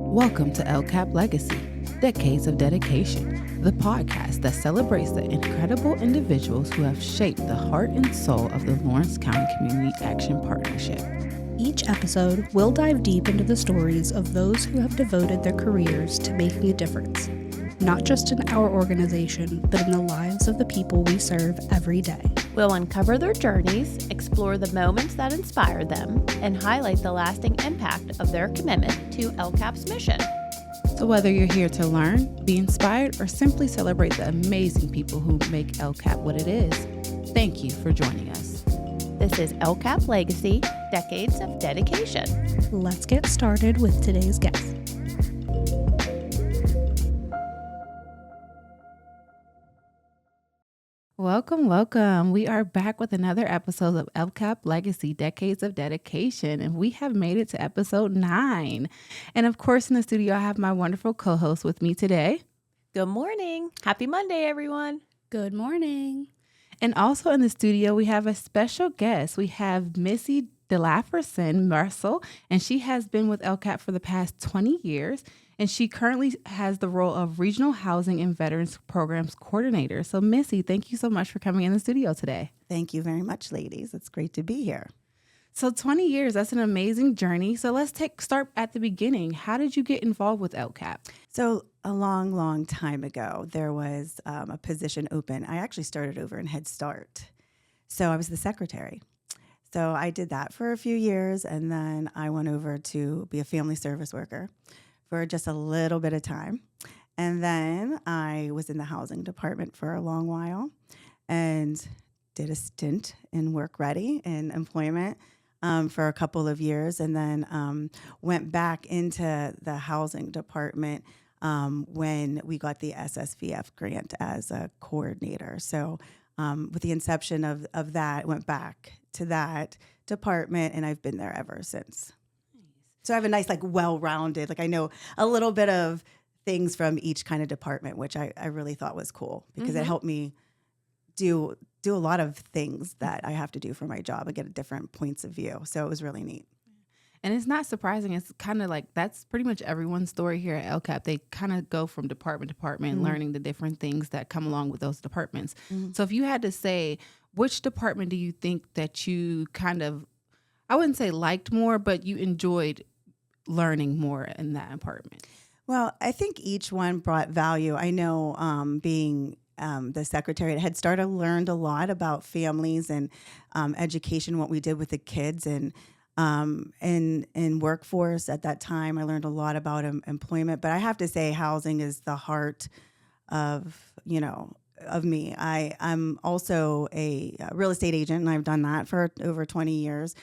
Welcome to LCAP Legacy, Decades of Dedication, the podcast that celebrates the incredible individuals who have shaped the heart and soul of the Lawrence County Community Action Partnership. Each episode, we'll dive deep into the stories of those who have devoted their careers to making a difference, not just in our organization, but in the lives of the people we serve every day. We'll uncover their journeys, explore the moments that inspired them, and highlight the lasting impact of their commitment to LCAP's mission. So whether you're here to learn, be inspired, or simply celebrate the amazing people who make LCAP what it is, thank you for joining us. This is LCAP Legacy, Decades of Dedication. Let's get started with today's guest. Welcome. We are back with another episode of LCAP Legacy, Decades of Dedication, and we have made it to episode 9. And of course, in the studio, I have my wonderful co-host with me today. Good morning. Happy Monday, everyone. Good morning. And also in the studio, we have a special guest. We have Missy Dellaverson-Russell, and she has been with LCAP for the past 20 years. And she currently has the role of Regional Housing and Veterans Programs Coordinator. So, Missy, thank you so much for coming in the studio today. Thank you very much, ladies. It's great to be here. So 20 years, that's an amazing journey. So let's start at the beginning. How did you get involved with LCAP? So a long time ago, there was a position open. I actually started over in Head Start. So I was the secretary. So I did that for a few years, and then I went over to be a family service worker for just a little bit of time. And then I was in the housing department for a long while and did a stint in Work Ready in employment for a couple of years, and then went back into the housing department when we got the SSVF grant as a coordinator. So with the inception of that, went back to that department, and I've been there ever since. So I have a nice, well-rounded, I know a little bit of things from each kind of department, which I really thought was cool because it helped me do a lot of things that I have to do for my job and get different points of view. So it was really neat. And it's not surprising. It's kind of that's pretty much everyone's story here at LCAP. They kind of go from department to department, learning the different things that come along with those departments. So if you had to say, which department do you think that you kind of, I wouldn't say liked more, but you enjoyed learning more in that department? Well, I think each one brought value. I know being the secretary at Head Start, I learned a lot about families and education, what we did with the kids, and in workforce at that time. I learned a lot about employment, but I have to say housing is the heart of me. I'm also a real estate agent, and I've done that for over 20 years.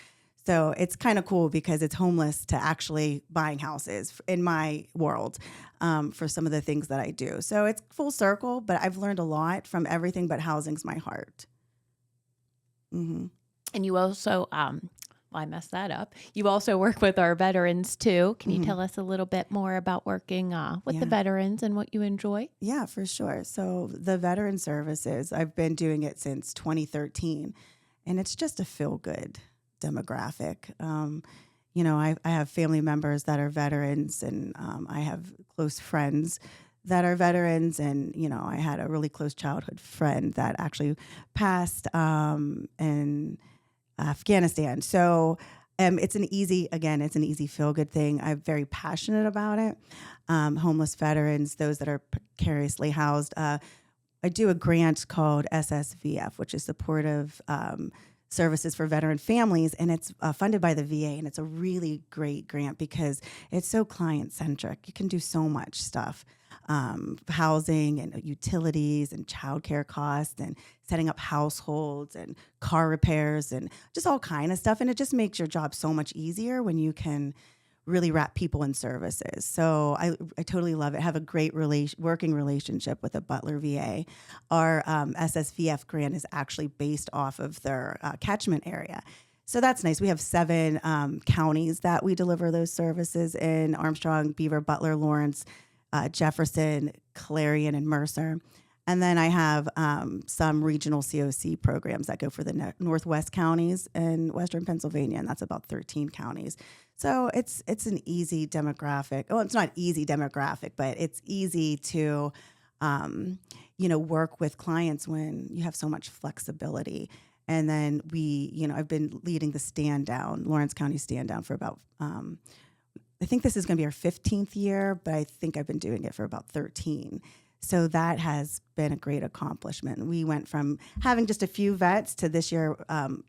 So it's kind of cool because it's homeless to actually buying houses in my world for some of the things that I do. So it's full circle, but I've learned a lot from everything, but housing's my heart. And you also, I messed that up. You also work with our veterans too. Can you tell us a little bit more about working with the veterans and what you enjoy? Yeah, for sure. So the veteran services, I've been doing it since 2013, and it's just a feel-good demographic. I have family members that are veterans, and I have close friends that are veterans, and I had a really close childhood friend that actually passed in Afghanistan. So it's an easy feel-good thing. I'm very passionate about it. Homeless veterans, those that are precariously housed. I do a grant called SSVF, which is Supportive Services for Veteran Families, and it's funded by the VA, and it's a really great grant because it's so client-centric. You can do so much stuff, housing and utilities and childcare costs and setting up households and car repairs and just all kind of stuff, and it just makes your job so much easier when you can really wrap people in services. So I totally love it. Have a great working relationship with the Butler VA. Our SSVF grant is actually based off of their catchment area. So that's nice. We have 7 counties that we deliver those services in: Armstrong, Beaver, Butler, Lawrence, Jefferson, Clarion, and Mercer. And then I have some regional COC programs that go for the Northwest counties in Western Pennsylvania, and that's about 13 counties. So it's an easy demographic. Well, it's not easy demographic, but it's easy to, work with clients when you have so much flexibility. And then I've been leading the stand down, Lawrence County stand down for about, I think this is going to be our 15th year, but I think I've been doing it for about 13. So that has been a great accomplishment. We went from having just a few vets to this year,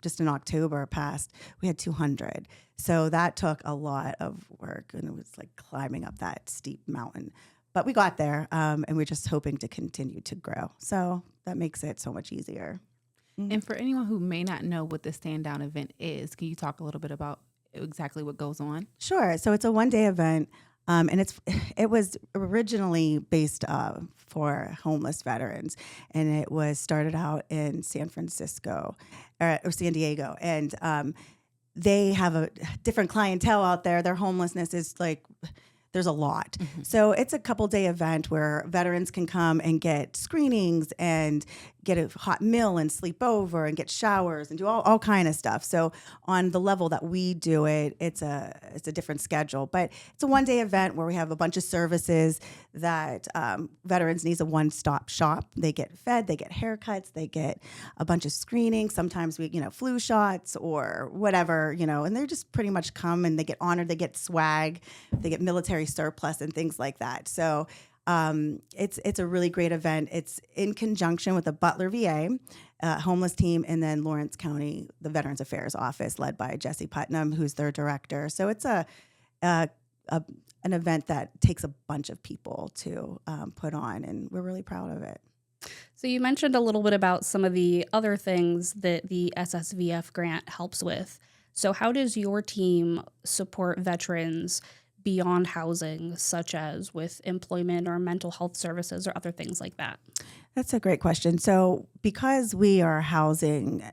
just in October past, we had 200. So that took a lot of work, and it was like climbing up that steep mountain. But we got there, and we're just hoping to continue to grow. So that makes it so much easier. And for anyone who may not know what the stand down event is, can you talk a little bit about exactly what goes on? Sure. So it's a one-day event, and it was originally based for homeless veterans, and it was started out in San Francisco or San Diego, and they have a different clientele out there. Their homelessness is like, there's a lot. Mm-hmm. So it's a couple-day event where veterans can come and get screenings and get a hot meal and sleep over and get showers and do all kind of stuff. So on the level that we do it, it's a different schedule. But it's a one-day event where we have a bunch of services that veterans need, a one-stop shop. They get fed, they get haircuts, they get a bunch of screenings. Sometimes we, flu shots or whatever, and they just pretty much come and they get honored. They get swag, they get military surplus and things like that. So it's a really great event. It's in conjunction with the Butler VA homeless team, and then Lawrence County, the Veterans Affairs Office, led by Jesse Putnam, who's their director. So it's an event that takes a bunch of people to put on, and we're really proud of it. So you mentioned a little bit about some of the other things that the SSVF grant helps with. So how does your team support veterans beyond housing, such as with employment or mental health services or other things like that? That's a great question. So because we are housing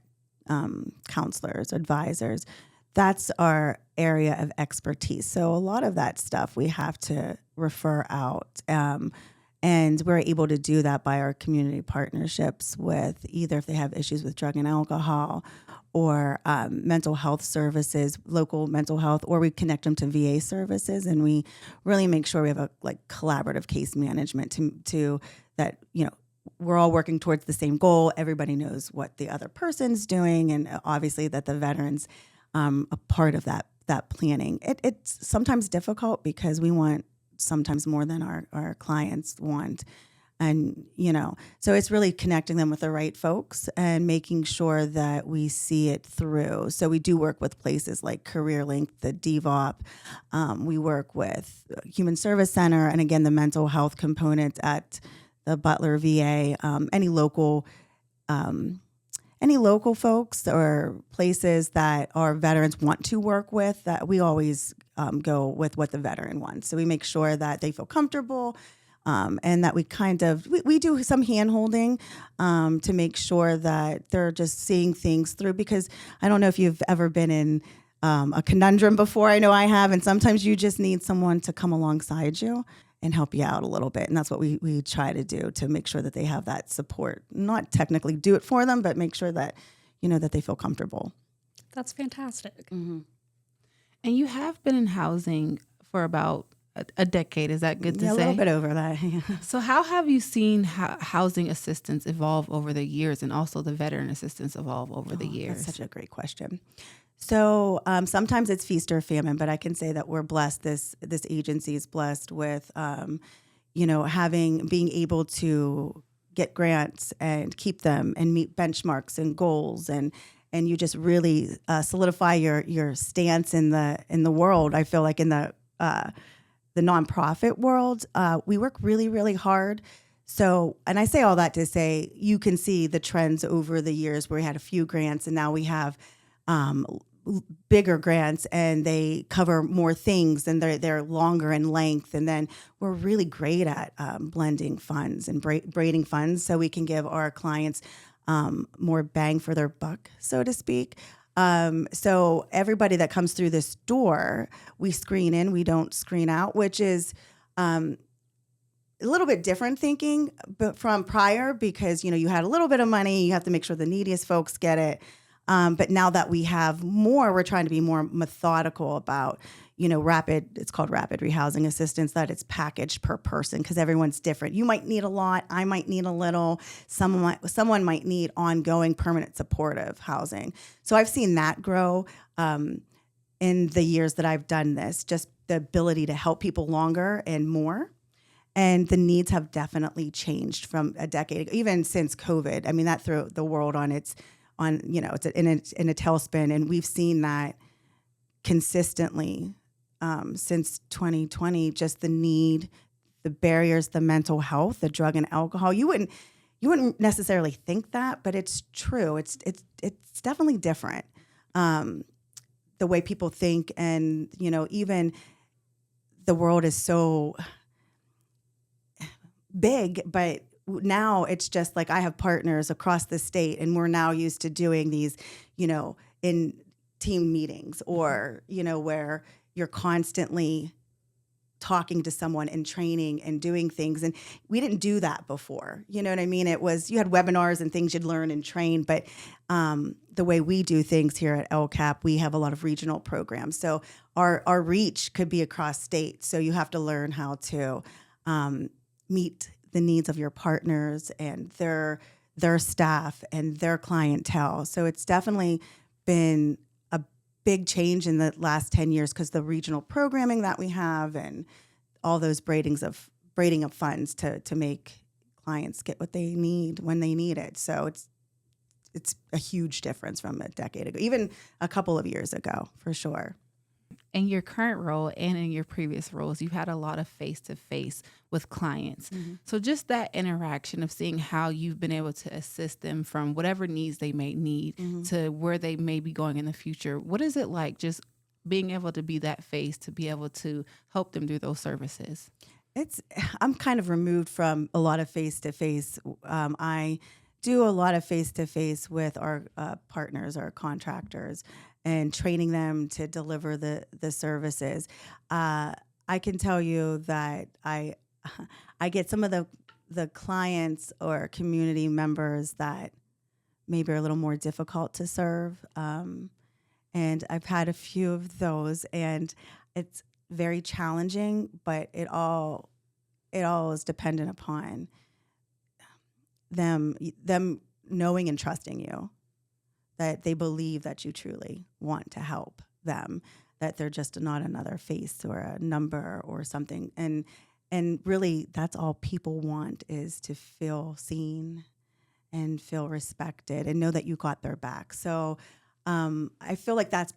counselors, advisors, that's our area of expertise. So a lot of that stuff we have to refer out. And we're able to do that by our community partnerships with either if they have issues with drug and alcohol or mental health services, local mental health, or we connect them to VA services. And we really make sure we have a collaborative case management to that, we're all working towards the same goal. Everybody knows what the other person's doing. And obviously that the veterans a part of that planning. It's sometimes difficult because we want sometimes more than our clients want. And, so it's really connecting them with the right folks and making sure that we see it through. So we do work with places like CareerLink, the DVOP. We work with Human Service Center, and again, the mental health component at the Butler VA, any local folks or places that our veterans want to work with, that we always go with what the veteran wants. So we make sure that they feel comfortable, and that we do some hand-holding to make sure that they're just seeing things through, because I don't know if you've ever been in a conundrum before. I know I have, and sometimes you just need someone to come alongside you and help you out a little bit. And that's what we try to do, to make sure that they have that support. Not technically do it for them, but make sure that, that they feel comfortable. That's fantastic. Mm-hmm. And you have been in housing for about a decade. Is that good to say? A little bit over that. Yeah. So how have you seen housing assistance evolve over the years, and also the veteran assistance evolve over the years? That's such a great question. So sometimes it's feast or famine, but I can say that we're blessed. This agency is blessed with, being able to get grants and keep them and meet benchmarks and goals, and you just really solidify your stance in the world. I feel like in the nonprofit world, we work really, really hard. So, and I say all that to say, you can see the trends over the years where we had a few grants, and now we have bigger grants, and they cover more things, and they're longer in length. And then we're really great at blending funds and braiding funds, so we can give our clients more bang for their buck, so to speak. So everybody that comes through this door, we screen in, we don't screen out, which is a little bit different thinking, but from prior, because you had a little bit of money, you have to make sure the neediest folks get it. But now that we have more, we're trying to be more methodical about, it's called rapid rehousing assistance, that it's packaged per person because everyone's different. You might need a lot. I might need a little. Someone might need ongoing permanent supportive housing. So I've seen that grow in the years that I've done this, just the ability to help people longer and more. And the needs have definitely changed from a decade ago, even since COVID. I mean, that threw the world it's in a tailspin. And we've seen that consistently since 2020, just the need, the barriers, the mental health, the drug and alcohol. You wouldn't necessarily think that, but it's true. It's definitely different. The way people think, and, even the world is so big, but now it's just like I have partners across the state, and we're now used to doing these, in team meetings, or, where you're constantly talking to someone and training and doing things. And we didn't do that before. You know what I mean? It was, you had webinars and things you'd learn and train, but the way we do things here at LCCAP, we have a lot of regional programs. So our reach could be across state. So you have to learn how to meet the needs of your partners and their staff and their clientele. So it's definitely been a big change in the last 10 years because the regional programming that we have and all those braiding of funds to make clients get what they need when they need it. So it's a huge difference from a decade ago, even a couple of years ago, for sure. In your current role and in your previous roles, you've had a lot of face-to-face with clients. Mm-hmm. So just that interaction of seeing how you've been able to assist them from whatever needs they may need mm-hmm. to where they may be going in the future. What is it like just being able to be that face to be able to help them through those services? I'm kind of removed from a lot of face-to-face. I do a lot of face-to-face with our partners, our contractors, and training them to deliver the services. I can tell you that I get some of the clients or community members that maybe are a little more difficult to serve. And I've had a few of those, and it's very challenging, but it all is dependent upon them knowing and trusting you, that they believe that you truly want to help them, that they're just not another face or a number or something. And really, that's all people want, is to feel seen and feel respected and know that you got their back. So I feel like that's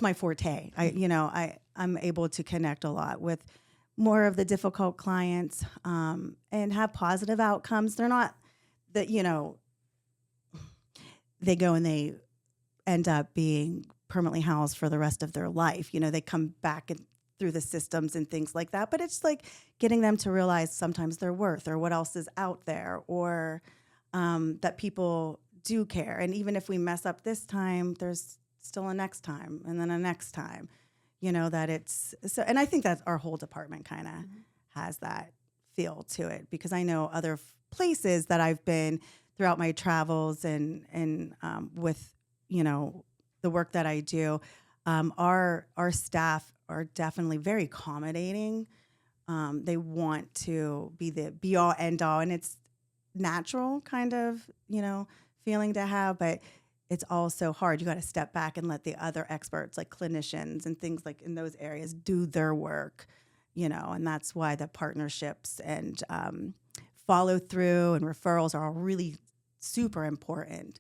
my forte. I'm able to connect a lot with more of the difficult clients and have positive outcomes. They're not that, they go and they end up being permanently housed for the rest of their life. They come back through the systems and things like that. But it's like getting them to realize sometimes their worth or what else is out there, or that people do care. And even if we mess up this time, there's still a next time and then a next time, that it's so. And I think that our whole department kind of has that feel to it, because I know other places that I've been throughout my travels and with, the work that I do, our staff are definitely very accommodating. They want to be the be all end all, and it's natural kind of, feeling to have, but it's also hard. You got to step back and let the other experts, like clinicians and things like in those areas, do their work, and that's why the partnerships and follow through and referrals are all really super important,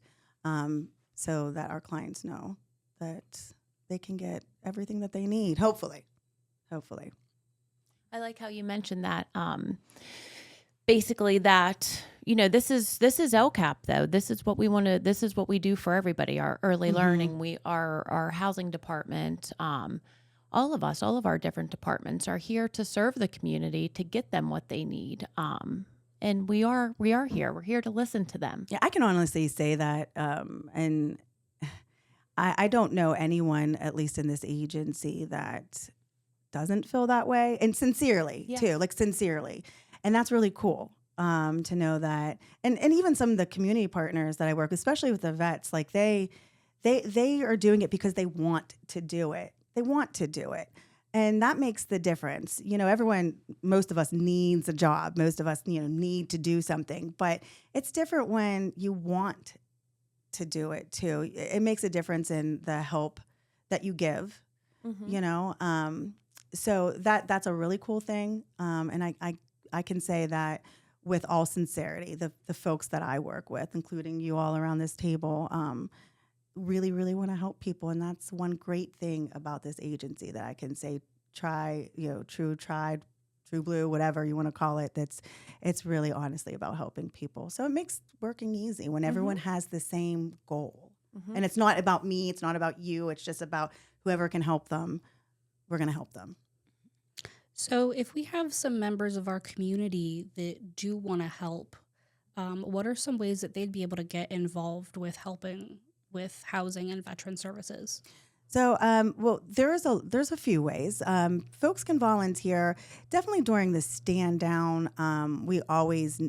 so that our clients know that they can get everything that they need, hopefully. I like how you mentioned that. Basically that, this is LCCAP though. This is what we want to, this is what we do for everybody. Our early learning, we are our housing department, all of us, all of our different departments are here to serve the community, to get them what they need. And we are here. We're here to listen to them. Yeah, I can honestly say that. And I don't know anyone, at least in this agency, that doesn't feel that way. And sincerely, too, like sincerely. And that's really cool. to know that, and even some of the community partners that I work with, especially with the vets, like they are doing it because they want to do it. They want to do it. And that makes the difference. Most of us needs a job. Most of us, need to do something, but it's different when you want to do it too. It makes a difference in the help that you give, so that's a really cool thing. And I can say that with all sincerity, the folks that I work with, including you all around this table, really, really want to help people. And that's one great thing about this agency that I can say, True Blue, whatever you want to call it. It's really honestly about helping people. So it makes working easy when everyone has the same goal. And it's not about me. It's not about you. It's just about whoever can help them. We're going to help them. So if we have some members of our community that do want to help, what are some ways that they'd be able to get involved with helping with housing and veteran services? So, there's a few ways. Folks can volunteer. Definitely during the stand down, we always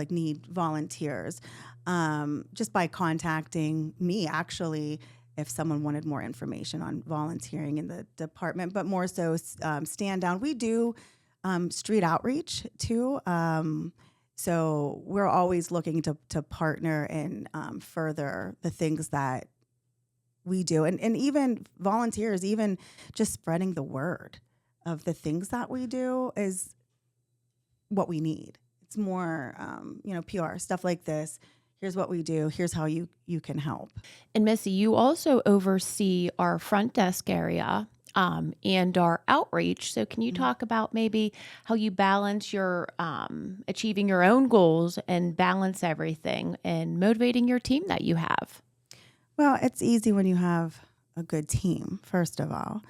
need volunteers. Just by contacting me, actually, if someone wanted more information on volunteering in the department, but more so stand down. We do street outreach too. So we're always looking to partner and further the things that we do. And even volunteers, even just spreading the word of the things that we do is what we need. It's more, PR, stuff like this. Here's what we do. Here's how you can help. And Missy, you also oversee our front desk area and our outreach. So can you talk about maybe how you balance your achieving your own goals and balance everything and motivating your team that you have? Well, it's easy when you have a good team, first of all.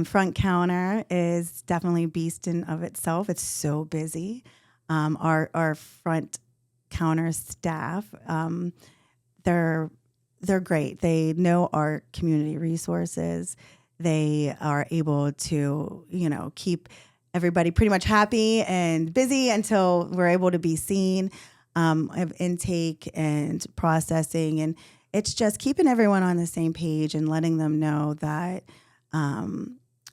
Front counter is definitely a beast in of itself. It's so busy. Our front counter staff, they're great. They know our community resources. They are able to, keep everybody pretty much happy and busy until we're able to be seen. Of intake and processing, and it's just keeping everyone on the same page and letting them know that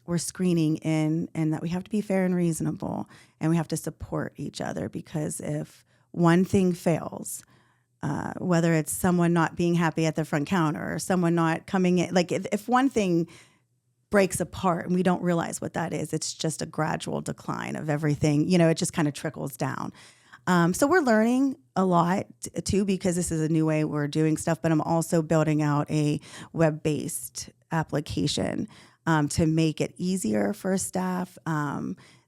we're screening in and that we have to be fair and reasonable and we have to support each other, because if one thing fails, whether it's someone not being happy at the front counter or someone not coming in, like if one thing breaks apart and we don't realize what that is, it's just a gradual decline of everything. It just kind of trickles down. So we're learning a lot too, because this is a new way we're doing stuff, but I'm also building out a web-based application to make it easier for staff,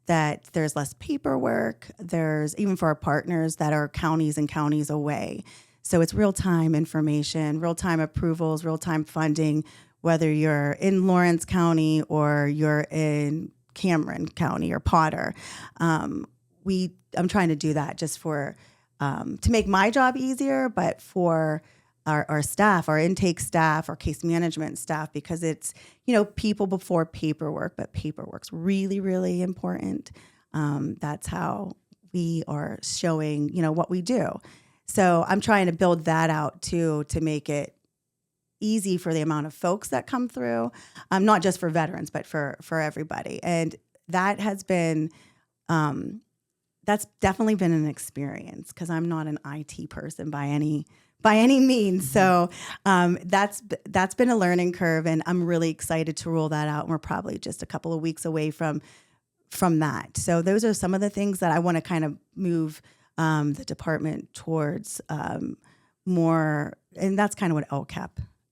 that there's less paperwork. There's even for our partners that are counties and counties away. So it's real-time information, real-time approvals, real-time funding, whether you're in Lawrence County or you're in Cameron County or Potter. I'm trying to do that just for to make my job easier, but for our staff, our intake staff, our case management staff, because it's, people before paperwork, but paperwork's really, really important. That's how we are showing, what we do. So I'm trying to build that out too, to make it easy for the amount of folks that come through, not just for veterans, but for everybody. And that has been, that's definitely been an experience, because I'm not an IT person by any means. So that's been a learning curve, and I'm really excited to roll that out. And we're probably just a couple of weeks away from that. So those are some of the things that I want to kind of move the department towards more, and that's kind of what LCAP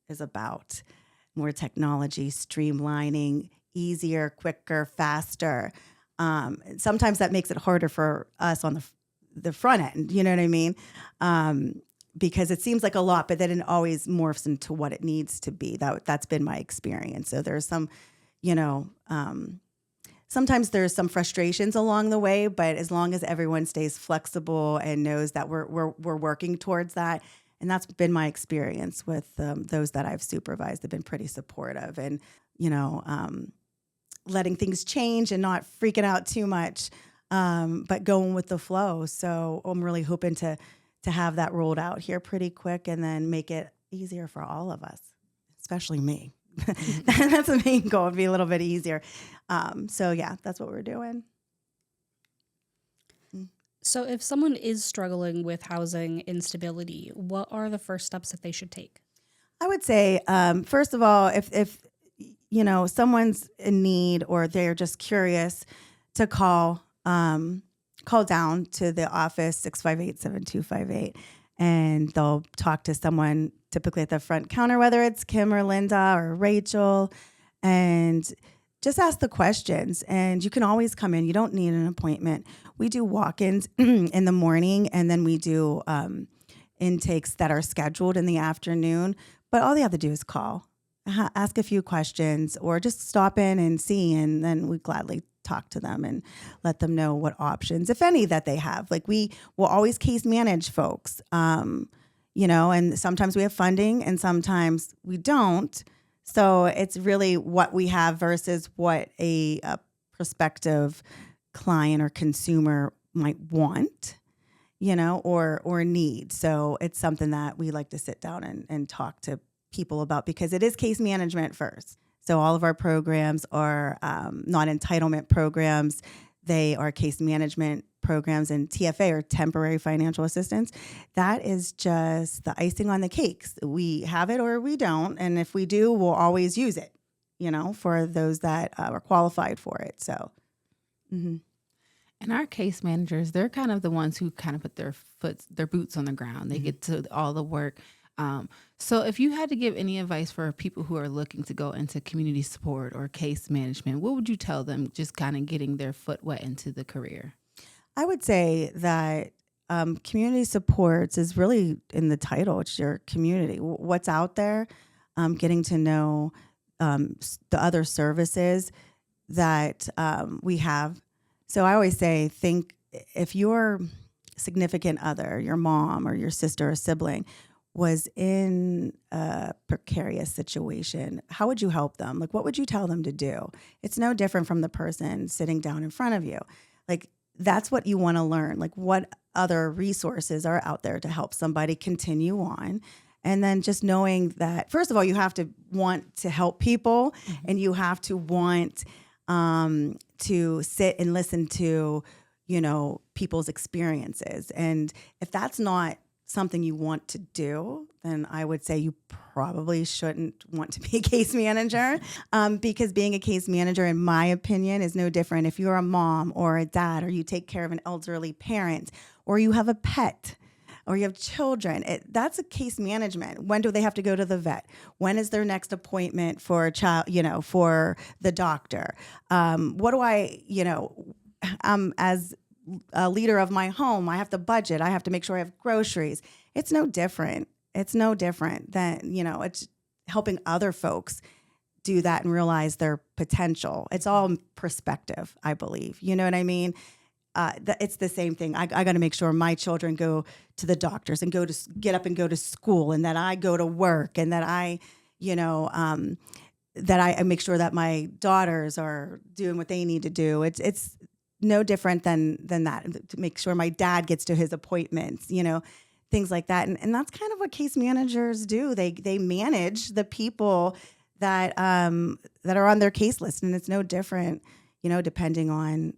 is about. More technology, streamlining, easier, quicker, faster. Sometimes that makes it harder for us on the front end, you know what I mean? Because it seems like a lot, but then it always morphs into what it needs to be. That's been my experience. So there's some, sometimes there's some frustrations along the way, but as long as everyone stays flexible and knows that we're working towards that. And that's been my experience with those that I've supervised. They've been pretty supportive, and, letting things change and not freaking out too much. but going with the flow. So I'm really hoping to have that rolled out here pretty quick and then make it easier for all of us, especially me. That's the main goal, it'd be a little bit easier. So yeah, that's what we're doing. So if someone is struggling with housing instability, what are the first steps that they should take? I would say, first of all, if you know someone's in need or they're just curious, to call down to the office 658-7258, and they'll talk to someone typically at the front counter, whether it's Kim or Linda or Rachel, and just ask the questions. And you can always come in. You don't need an appointment. We do walk-ins in the morning, and then we do intakes that are scheduled in the afternoon. But all they have to do is call, ask a few questions, or just stop in and see, and then we gladly talk to them and let them know what options, if any, that they have. Like, we will always case manage folks, you know, and sometimes we have funding and sometimes we don't. So it's really what we have versus what a prospective client or consumer might want, you know, or need. So it's something that we like to sit down and talk to people about, because it is case management first. So all of our programs are not entitlement programs. They are case management programs, and TFA, or temporary financial assistance. That is just the icing on the cakes. We have it or we don't. And if we do, we'll always use it, you know, for those that are qualified for it. So, And our case managers, they're kind of the ones who kind of put their boots on the ground. They get to all the work. So if you had to give any advice for people who are looking to go into community support or case management, what would you tell them, just kind of getting their foot wet into the career? I would say that community supports is really in the title. It's your community. What's out there, getting to know the other services that we have. So I always say, think if your significant other, your mom or your sister or sibling, was in a precarious situation, how would you help them? Like, what would you tell them to do? It's no different from the person sitting down in front of you. Like, that's what you want to learn. Like, what other resources are out there to help somebody continue on? And then just knowing that, first of all, you have to want to help people, and you have to want to sit and listen to, you know, people's experiences. And if that's not something you want to do, then I would say you probably shouldn't want to be a case manager, because being a case manager, in my opinion, is no different if you're a mom or a dad, or you take care of an elderly parent, or you have a pet, or you have children. That's a case management. When do they have to go to the vet? When is their next appointment for a child, you know, for the doctor? What do I, you know, as a leader of my home, I have to budget. I have to make sure I have groceries. It's no different. It's no different than, you know, it's helping other folks do that and realize their potential. It's all perspective, I believe. You know what I mean? It's the same thing. I got to make sure my children go to the doctors and get up and go to school, and that I go to work, and that I, you know, that I make sure that my daughters are doing what they need to do. It's no different than that, to make sure my dad gets to his appointments, you know, things like that. And that's kind of what case managers do. They manage the people that are on their case list. And it's no different, you know, depending on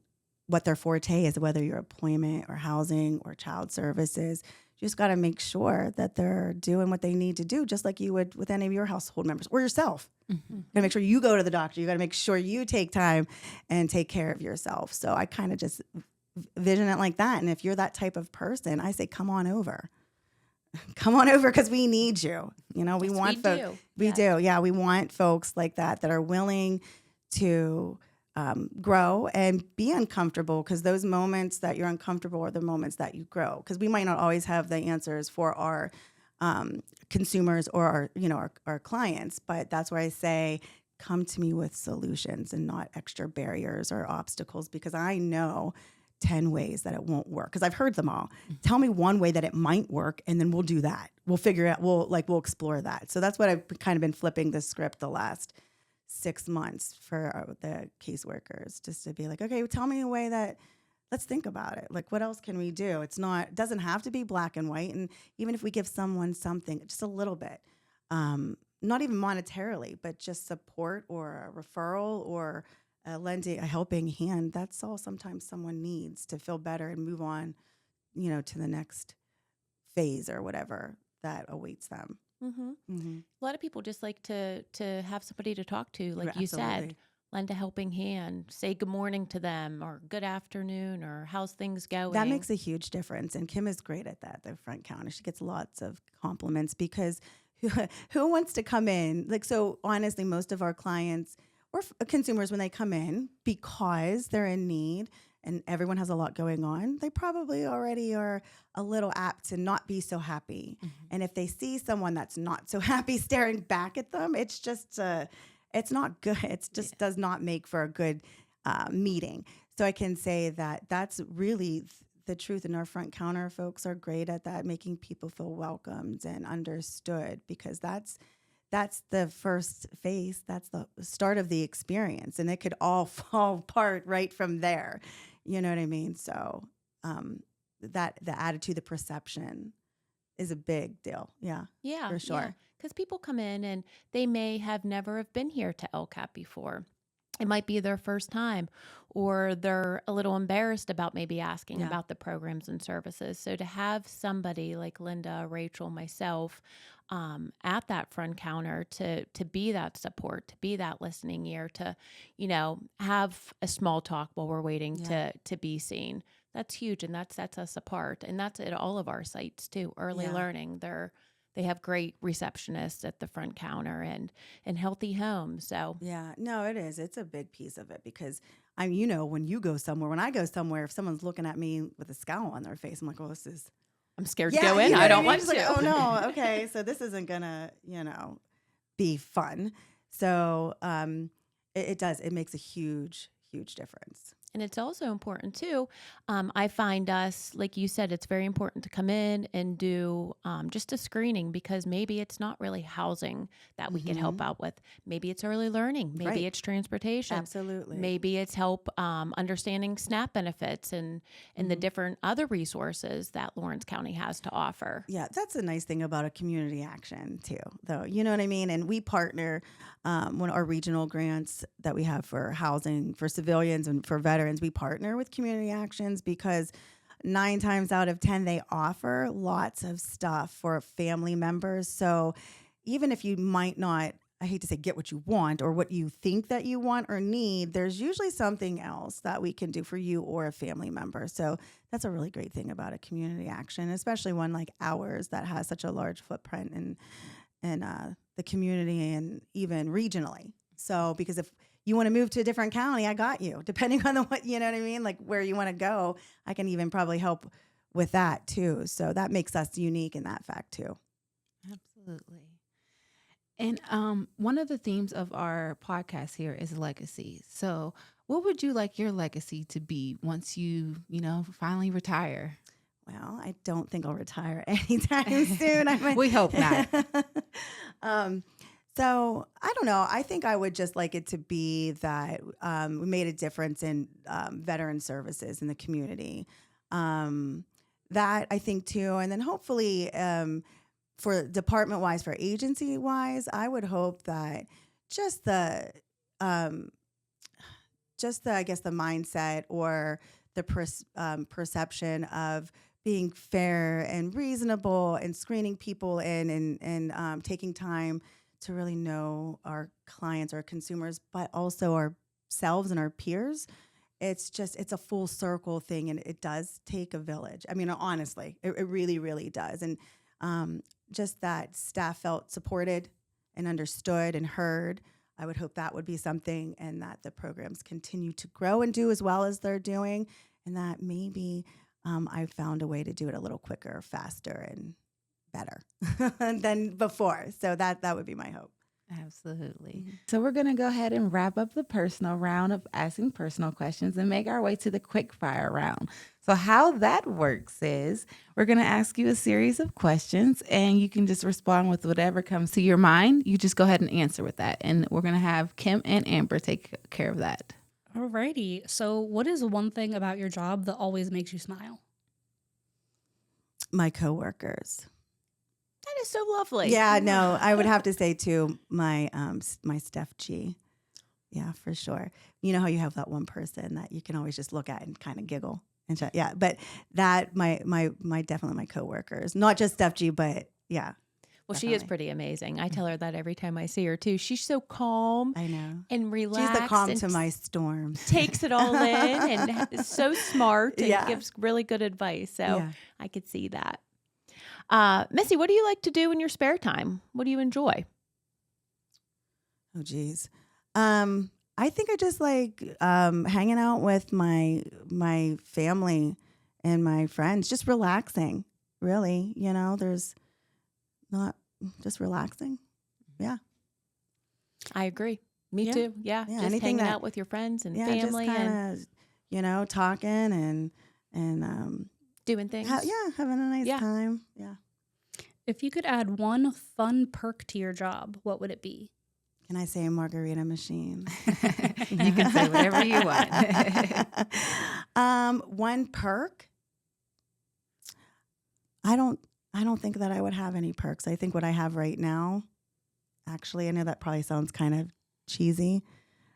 what their forte is, whether you're employment or housing or child services. You just got to make sure that they're doing what they need to do, just like you would with any of your household members or yourself. You got to make sure you go to the doctor. You got to make sure you take time and take care of yourself. So I kind of just vision it like that. And if you're that type of person, I say, come on over. Come on over, because we need you. You know, we want folks. We do. Yeah, we want folks like that are willing to grow and be uncomfortable, because those moments that you're uncomfortable are the moments that you grow, because we might not always have the answers for our consumers or our clients, but that's where I say, come to me with solutions and not extra barriers or obstacles, because I know 10 ways that it won't work, because I've heard them all. Tell me one way that it might work, and then we'll do that. We'll figure it out. We'll explore that. So that's what I've kind of been flipping the script the last 6 months for the caseworkers, just to be like, okay, tell me a way that let's think about it. Like, what else can we do? It doesn't have to be black and white. And even if we give someone something, just a little bit, not even monetarily, but just support or a referral or lending a helping hand, that's all sometimes someone needs to feel better and move on, to the next phase or whatever that awaits them. A lot of people just like to have somebody to talk to, like you Absolutely. said, lend a helping hand, say good morning to them or good afternoon or how's things going. That makes a huge difference. And Kim is great at that, the front counter. She gets lots of compliments because who wants to come in? Like, so honestly, most of our clients or consumers, when they come in, because they're in need and everyone has a lot going on, they probably already are a little apt to not be so happy. And if they see someone that's not so happy staring back at them, it's just, it's not good. It just does not make for a good meeting. So I can say that that's really the truth. And our front counter folks are great at that, making people feel welcomed and understood, because that's the first phase. That's the start of the experience. And it could all fall apart right from there. You know what I mean? So that the attitude, the perception is a big deal. Yeah, for sure. Yeah. Because people come in and they may have never have been here to LCAP before. It might be their first time, or they're a little embarrassed about maybe asking about the programs and services. So to have somebody like Linda, Rachel, myself at that front counter to be that support, to be that listening ear, to, have a small talk while we're waiting to be seen. That's huge, and that sets us apart. And that's at all of our sites too. Early learning, they have great receptionists at the front counter and healthy homes. So no, it is. It's a big piece of it, because when you go somewhere, when I go somewhere, if someone's looking at me with a scowl on their face, I'm like, oh, I'm scared to go in. I don't want to. Like, oh no, okay, so this isn't gonna, be fun. So it does. It makes a huge, huge difference. And it's also important too. I find us, like you said, it's very important to come in and do just a screening, because maybe it's not really housing that we can help out with. Maybe it's early learning. Maybe it's transportation. Absolutely. Maybe it's help understanding SNAP benefits and the different other resources that Lawrence County has to offer. Yeah, that's a nice thing about a community action too, though. You know what I mean? And we partner when our regional grants that we have for housing for civilians and for veterans, we partner with community actions, because 9 times out of 10, they offer lots of stuff for family members. So even if you might not, I hate to say, get what you want or what you think that you want or need, there's usually something else that we can do for you or a family member. So that's a really great thing about a community action, especially one like ours that has such a large footprint in the community and even regionally. So because if you want to move to a different county, I got you. Depending on what, you know what I mean? Like where you want to go, I can even probably help with that too. So that makes us unique in that fact too. Absolutely. And one of the themes of our podcast here is legacy. So what would you like your legacy to be once you, finally retire? Well, I don't think I'll retire anytime soon. We hope not. So I don't know. I think I would just like it to be that we made a difference in veteran services in the community. That I think too. And then hopefully for department-wise, for agency-wise, I would hope that just the I guess the mindset or the perception of being fair and reasonable and screening people in and taking time to really know our clients, our consumers, but also ourselves and our peers. It's a full circle thing, and it does take a village. I mean, honestly, it really, really does. And just that staff felt supported and understood and heard. I would hope that would be something, and that the programs continue to grow and do as well as they're doing, and that maybe I found a way to do it a little quicker, faster, and better than before. So that would be my hope. Absolutely. So we're going to go ahead and wrap up the personal round of asking personal questions and make our way to the quick fire round. So how that works is we're going to ask you a series of questions, and you can just respond with whatever comes to your mind. You just go ahead and answer with that. And we're going to have Kim and Amber take care of that. Alrighty. So what is one thing about your job that always makes you smile? My coworkers. That is so lovely. Yeah, no, I would have to say too, my Steph G. Yeah, for sure. You know how you have that one person that you can always just look at and kind of giggle and chat. Yeah, but that my definitely my coworkers, not just Steph G, but yeah. Well, she is pretty amazing. I tell her that every time I see her too. She's so calm. I know. And relaxed. She's the calm and to my storm. Takes it all in and is so smart and gives really good advice. So I could see that. Missy, what do you like to do in your spare time? What do you enjoy? Oh, geez. I think I just like hanging out with my family and my friends, just relaxing, really. You know, there's not just relaxing. Yeah. I agree. Me too. Yeah. Just anything hanging out with your friends and family. Just kinda, you know, talking and doing things. Having a nice time. Yeah. If you could add one fun perk to your job, what would it be? Can I say a margarita machine? You can say whatever you want. One perk. I don't think that I would have any perks. I think what I have right now, actually, I know that probably sounds kind of cheesy.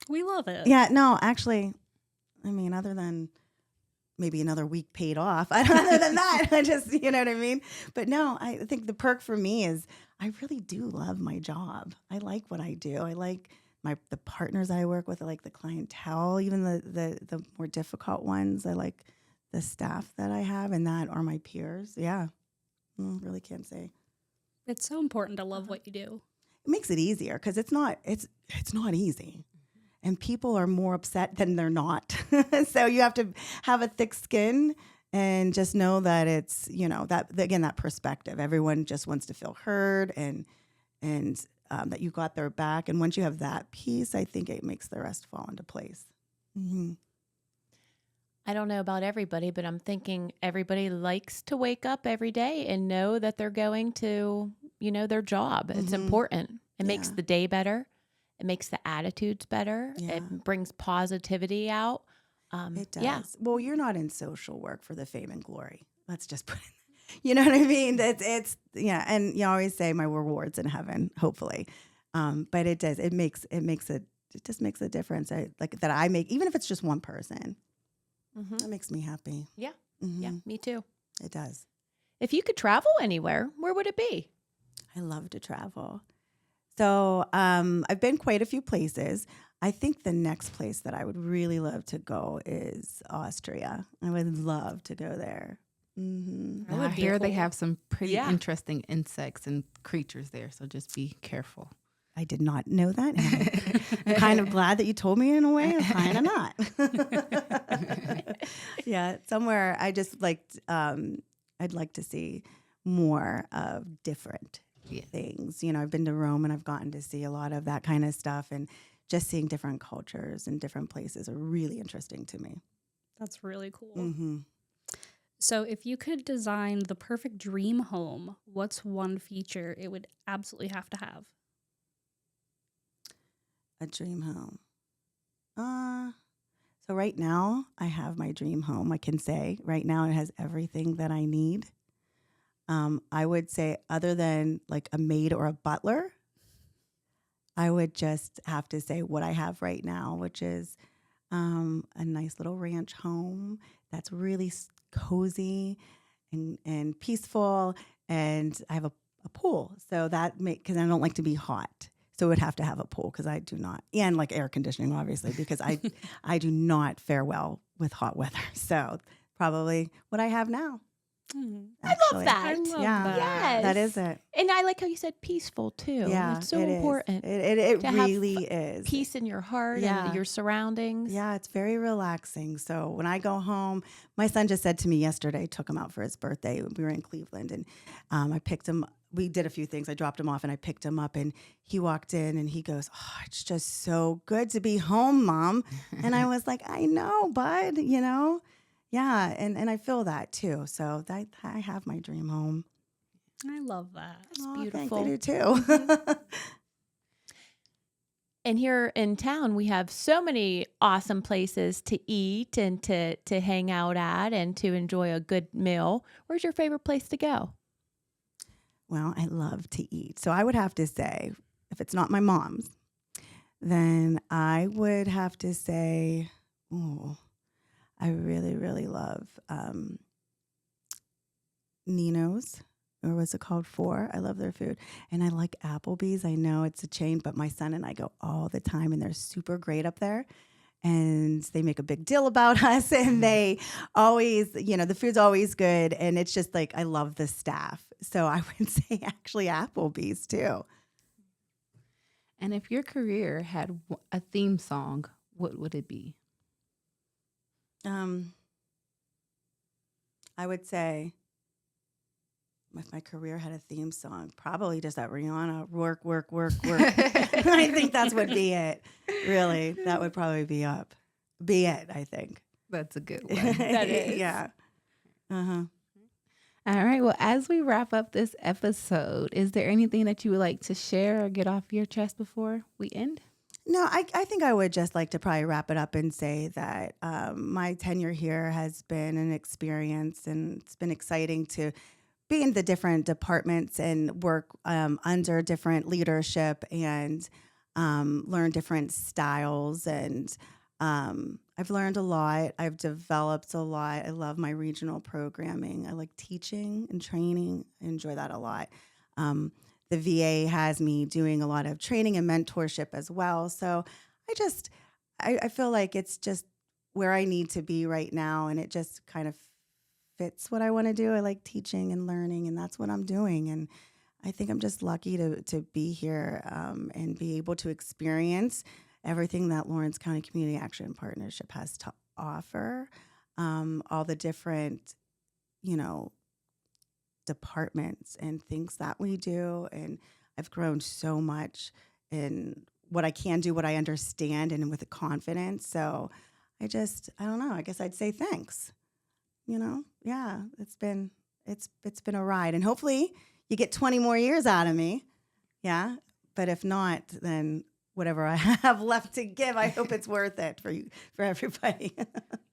We love it. Yeah, no, actually, I mean, other than maybe another week paid off, other than that, I just, you know what I mean? But no, I think the perk for me is I really do love my job. I like what I do. I like the partners I work with. I like the clientele, even the more difficult ones. I like the staff that I have, and that are my peers. Yeah, really can't say. It's so important to love what you do. It makes it easier because it's not easy. And people are more upset than they're not. So you have to have a thick skin and just know that it's, you know, that perspective. Everyone just wants to feel heard and that you got their back. And once you have that piece, I think it makes the rest fall into place. Mm-hmm. I don't know about everybody, but I'm thinking everybody likes to wake up every day and know that they're going to, you know, their job. It's important. It makes the day better. It makes the attitudes better. Yeah. It brings positivity out. It does. Yeah. Well, you're not in social work for the fame and glory. Let's just put it, you know what I mean? It's and you always say my reward's in heaven, hopefully. But it does. It just makes a difference. I make, even if it's just one person. That makes me happy. Yeah. Yeah, me too. It does. If you could travel anywhere, where would it be? I love to travel. So I've been quite a few places. I think the next place that I would really love to go is Austria. I would love to go there. I hear they have some pretty interesting insects and creatures there, so just be careful. I did not know that. And I'm kind of glad that you told me in a way. I'm kind of not. Yeah, somewhere I just liked, I'd like to see more of different things. You know, I've been to Rome and I've gotten to see a lot of that kind of stuff, and just seeing different cultures and different places are really interesting to me. That's really cool. So if you could design the perfect dream home, what's one feature it would absolutely have to have? A dream home. So right now I have my dream home. I can say right now it has everything that I need. I would say other than like a maid or a butler, I would just have to say what I have right now, which is a nice little ranch home that's really cozy and peaceful. And I have a pool. So because I don't like to be hot. So it would have to have a pool because I do not, and like air conditioning, obviously, because I do not fare well with hot weather. So probably what I have now. I love that. I love that. Yes. That is it. And I like how you said peaceful too. Yeah, it's so important. It really is. Peace in your heart and your surroundings. Yeah, it's very relaxing. So when I go home, my son just said to me yesterday, took him out for his birthday. We were in Cleveland, and I picked him. We did a few things. I dropped him off and I picked him up, and he walked in and he goes, "Oh, it's just so good to be home, Mom." And I was like, "I know, bud, you know." Yeah, and I feel that too. So I have my dream home. I love that. It's beautiful. I do too. And here in town, we have so many awesome places to eat and to hang out at and to enjoy a good meal. Where's your favorite place to go? Well, I love to eat. So I would have to say, if it's not my mom's, then I would have to say, I really, really love Nino's. Or was it called Four? I love their food. And I like Applebee's. I know it's a chain, but my son and I go all the time, and they're super great up there. And they make a big deal about us, and they always, the food's always good. And it's just like, I love the staff. So I would say actually Applebee's too. And if your career had a theme song, what would it be? I would say, if my career had a theme song, probably just that Rihanna, work, work, work, work. I think that's would be it. Really, that would probably be it, I think. That's a good one. That is. Yeah. Uh-huh. All right. Well, as we wrap up this episode, is there anything that you would like to share or get off your chest before we end? No, I think I would just like to probably wrap it up and say that my tenure here has been an experience, and it's been exciting to be in the different departments and work under different leadership and learn different styles. And I've learned a lot. I've developed a lot. I love my regional programming. I like teaching and training. I enjoy that a lot. The VA has me doing a lot of training and mentorship as well. So I feel like it's just where I need to be right now. And it just kind of fits what I want to do. I like teaching and learning, and that's what I'm doing. And I think I'm just lucky to be here and be able to experience everything that Lawrence County Community Action Partnership has to offer, all the different, departments and things that we do. And I've grown so much in what I can do, what I understand, and with confidence. So I don't know, I guess I'd say thanks. Yeah, it's been a ride, and hopefully you get 20 more years out of me. Yeah. But if not, then whatever I have left to give, I hope it's worth it for everybody.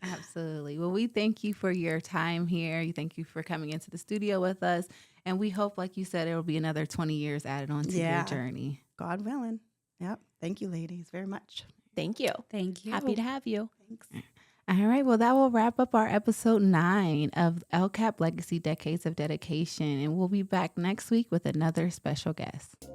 Absolutely. Well, we thank you for your time here. Thank you for coming into the studio with us. And we hope, like you said, it will be another 20 years added on to your journey. God willing. Yep. Thank you, ladies, very much. Thank you. Thank you. Happy to have you. Thanks. All right. Well, that will wrap up our episode 9 of LCAP Legacy Decades of Dedication. And we'll be back next week with another special guest.